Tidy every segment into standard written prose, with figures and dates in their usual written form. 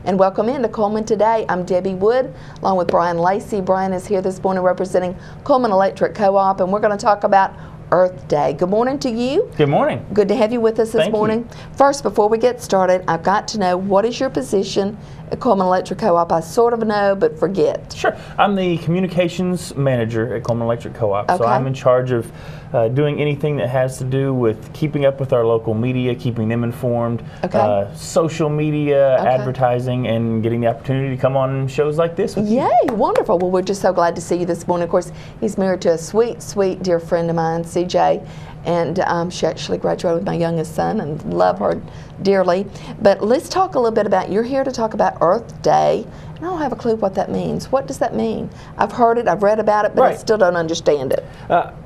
and welcome into Cullman Today. I'm Debbie Wood, along with Brian Lacey. Brian is here this morning representing Cullman Electric Co-op, and we're going to talk about Earth Day. Good morning to you. Good morning. Good to have you with us this Thank morning. you. First, before we get started, I've got to know, what is your position at Cullman Electric Co-op? I sort of know, but forget. Sure. I'm the communications manager at Cullman Electric Co-op. Okay. So I'm in charge of doing anything that has to do with keeping up with our local media, keeping them informed, social media, advertising, and getting the opportunity to come on shows like this with you. Yay, wonderful. Well, we're just so glad to see you this morning. Of course, he's married to a sweet, sweet dear friend of mine, CJ, and she actually graduated with my youngest son and love her dearly. But let's talk a little bit about, you're here to talk about Earth Day, and I don't have a clue what that means. What does that mean? I've heard it, I've read about it, but I still don't understand it.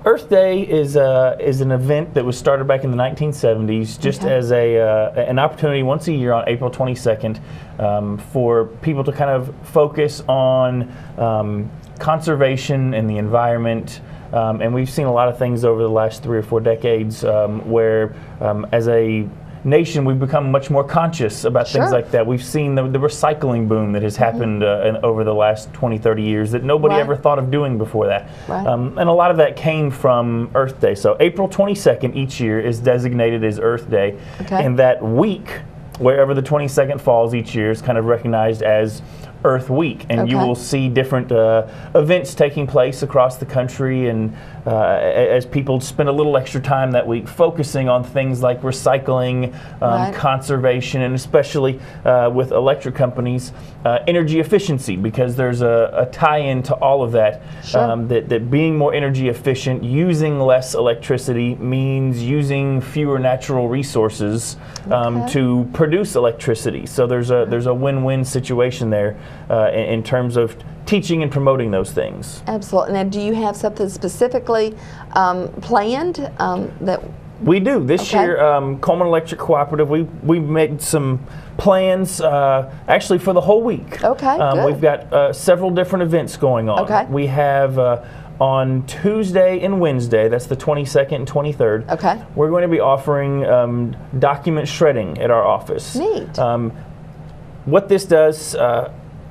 Earth Day is an event that was started back in the 1970s just as an opportunity once a year on April 22nd for people to kind of focus on conservation and the environment. And we've seen a lot of things over the last 3 or 4 decades where as a nation we've become much more conscious about things like that. We've seen the recycling boom that has happened over the last 20, 30 years that nobody ever thought of doing before that. And a lot of that came from Earth Day. So April 22nd each year is designated as Earth Day. And that week, wherever the 22nd falls each year, is kind of recognized as Earth Week, and you will see different events taking place across the country, and as people spend a little extra time that week focusing on things like recycling, conservation, and especially with electric companies, energy efficiency, because there's a tie-in to all of that, that being more energy efficient, using less electricity means using fewer natural resources to produce electricity. So there's a win-win situation there in terms of teaching and promoting those things. Absolutely. Now, do you have something specifically planned that? We do. This year, Cullman Electric Cooperative, we made some plans actually for the whole week. Good. We've got several different events going on. We have on Tuesday and Wednesday, that's the 22nd and 23rd, we're going to be offering document shredding at our office. Neat. What this does,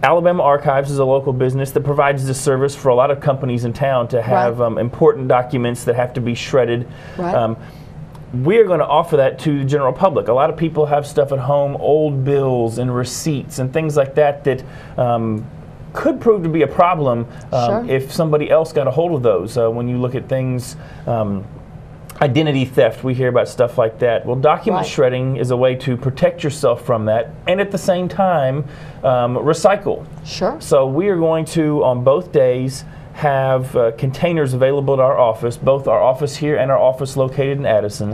Alabama Archives is a local business that provides this service for a lot of companies in town to have important documents that have to be shredded. We're going to offer that to the general public. A lot of people have stuff at home, old bills and receipts and things like that that could prove to be a problem if somebody else got a hold of those. When you look at things, identity theft, we hear about stuff like that. Well, document shredding is a way to protect yourself from that, and at the same time, recycle. So we are going to, on both days, have containers available at our office, both our office here and our office located in Addison,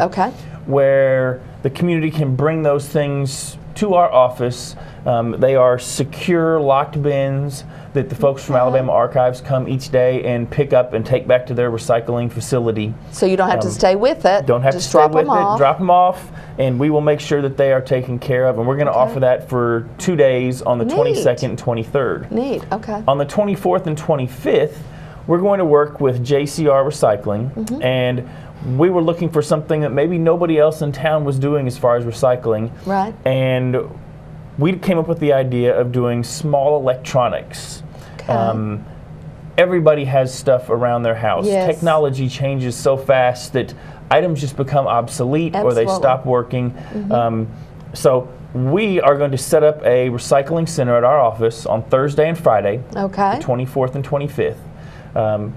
where the community can bring those things to our office. They are secure, locked bins that the folks from Alabama Archives come each day and pick up and take back to their recycling facility. So you don't have to stay with it. Don't have to stay with it. Drop them off, and we will make sure that they are taken care of. And we're going to offer that for 2 days on the 22nd and 23rd. Neat. On the 24th and 25th, we're going to work with JCR Recycling, and we were looking for something that maybe nobody else in town was doing as far as recycling. And we came up with the idea of doing small electronics. Everybody has stuff around their house. Technology changes so fast that items just become obsolete or they stop working. So we are going to set up a recycling center at our office on Thursday and Friday, the 24th and 25th.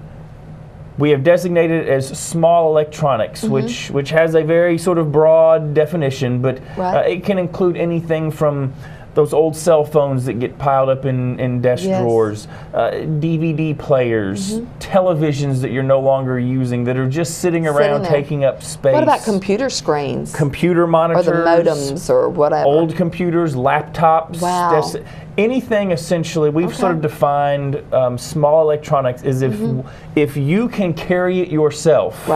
We have designated it as small electronics, which has a very sort of broad definition, but it can include anything from those old cell phones that get piled up in desk drawers, DVD players, televisions that you're no longer using that are just sitting around taking up space. What about computer screens? Computer monitors. Or the modems or whatever. Old computers, laptops. Anything essentially. We've sort of defined small electronics as if you can carry it yourself.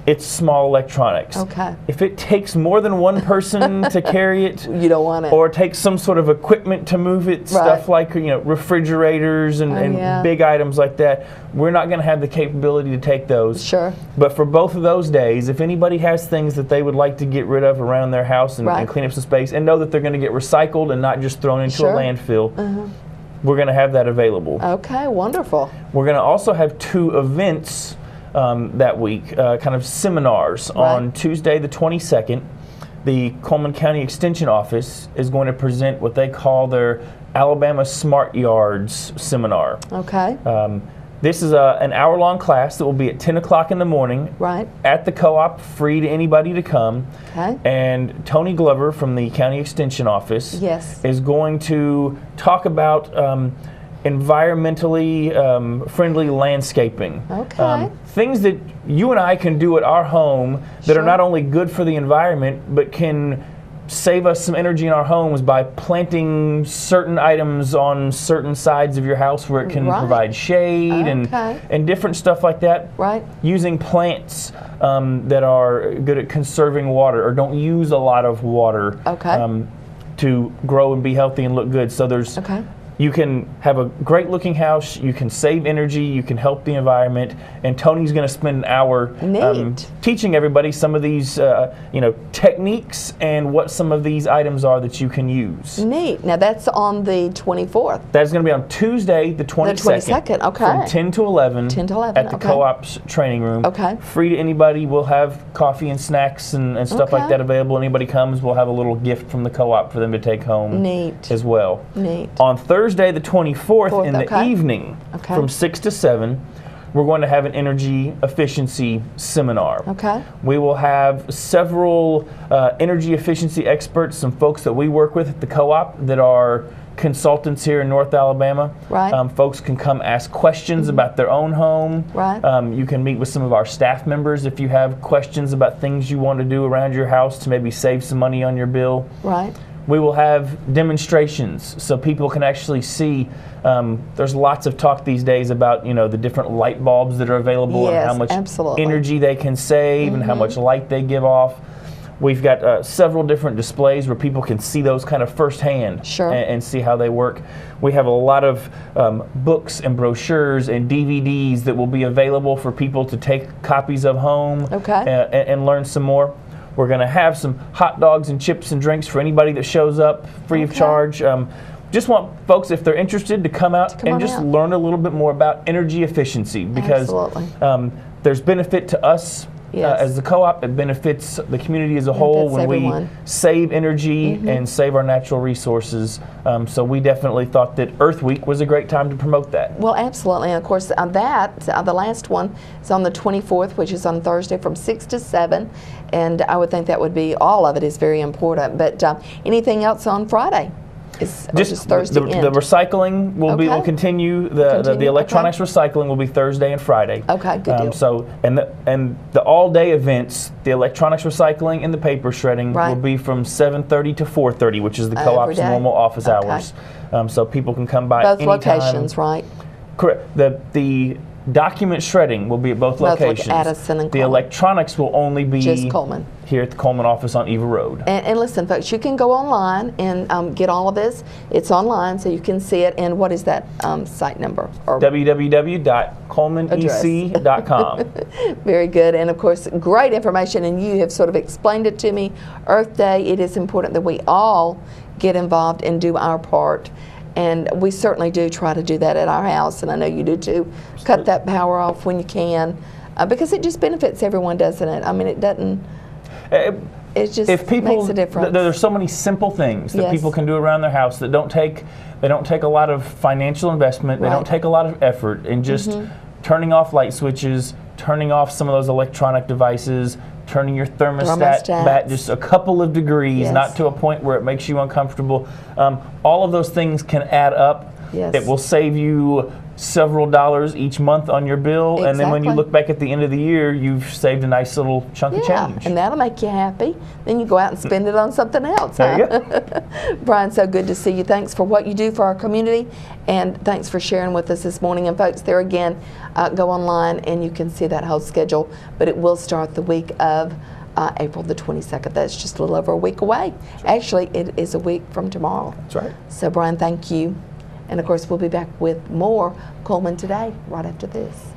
it's small electronics. Okay. If it takes more than one person to carry it, You don't want it. or takes some sort of equipment to move it, stuff like refrigerators and big items like that, we're not going to have the capability to take those. Sure. But for both of those days, if anybody has things that they would like to get rid of around their house and clean up some space, and know that they're going to get recycled and not just thrown into a landfill, we're going to have that available. Okay, wonderful. We're going to also have 2 events that week, kind of seminars. On Tuesday the 22nd, the Cullman County Extension Office is going to present what they call their Alabama Smart Yards seminar. Okay. This is an hour-long class that will be at 10 o'clock in the morning at the co-op, free to anybody to come. Okay. And Tony Glover from the County Extension Office is going to talk about environmentally friendly landscaping. Okay. Things that you and I can do at our home that are not only good for the environment, but can save us some energy in our homes by planting certain items on certain sides of your house where it can provide shade and different stuff like that. Using plants that are good at conserving water or don't use a lot of water to grow and be healthy and look good. So there's you can have a great looking house, you can save energy, you can help the environment, and Tony's going to spend an hour teaching everybody some of these techniques and what some of these items are that you can use. Neat. Now that's on the 24th. That's going to be on Tuesday the 22nd. From 10 to 11. 10 to 11. At the co-op's training room. Free to anybody. We'll have coffee and snacks and stuff like that available. Anybody comes, we'll have a little gift from the co-op for them to take home as well. Neat. On Thursday the 24th in the evening from 6 to 7, we're going to have an energy efficiency seminar. We will have several energy efficiency experts, some folks that we work with at the co-op that are consultants here in North Alabama. Folks can come ask questions about their own home. You can meet with some of our staff members if you have questions about things you want to do around your house to maybe save some money on your bill. We will have demonstrations so people can actually see. There's lots of talk these days about the different light bulbs that are available and how much energy they can save and how much light they give off. We've got several different displays where people can see those kind of firsthand and see how they work. We have a lot of books and brochures and DVDs that will be available for people to take copies of home and learn some more. We're going to have some hot dogs and chips and drinks for anybody that shows up free of charge. Just want folks, if they're interested, to come out and just learn a little bit more about energy efficiency, because there's benefit to us as the co-op. It benefits the community as a whole when we save energy and save our natural resources. So we definitely thought that Earth Week was a great time to promote that. Well, absolutely. And of course, the last one is on the 24th, which is on Thursday from 6 to 7. And I would think that would be, all of it is very important. But anything else on Friday? Just Thursday. The recycling will continue. The electronics recycling will be Thursday and Friday. Okay, good deal. So and the all day events, the electronics recycling and the paper shredding will be from 7:30 to 4:30, which is the co-op's normal office hours. So people can come by both anytime. locations, right? Correct. The document shredding will be at both locations. Addison and the electronics will only be just Cullman. Here at the Cullman office on Eva Road. And listen, folks, you can go online and get all of this. It's online, so you can see it. And what is that site number? www.cullmanec.com. Very good. And of course, great information. And you have sort of explained it to me. Earth Day, it is important that we all get involved and do our part. And we certainly do try to do that at our house, and I know you do too. Cut that power off when you can, because it just benefits everyone, doesn't it? I mean, it doesn't. It just makes a difference. There's so many simple things that people can do around their house that don't take a lot of financial investment. They don't take a lot of effort, and just turning off light switches, turning off some of those electronic devices, turning your thermostat back just a couple of degrees, not to a point where it makes you uncomfortable. All of those things can add up. It will save you several dollars each month on your bill, and then when you Exactly. look back at the end of the year, you've saved a nice little chunk of change. And that'll make you happy. Then you go out and spend it on something else. There you go. Brian, so good to see you. Thanks for what you do for our community, and thanks for sharing with us this morning. And folks, there again, go online and you can see that whole schedule, but it will start the week of April the 22nd. That's just a little over a week away. Actually, it is a week from tomorrow. That's right. So Brian, thank you. And of course, we'll be back with more Cullman Today right after this.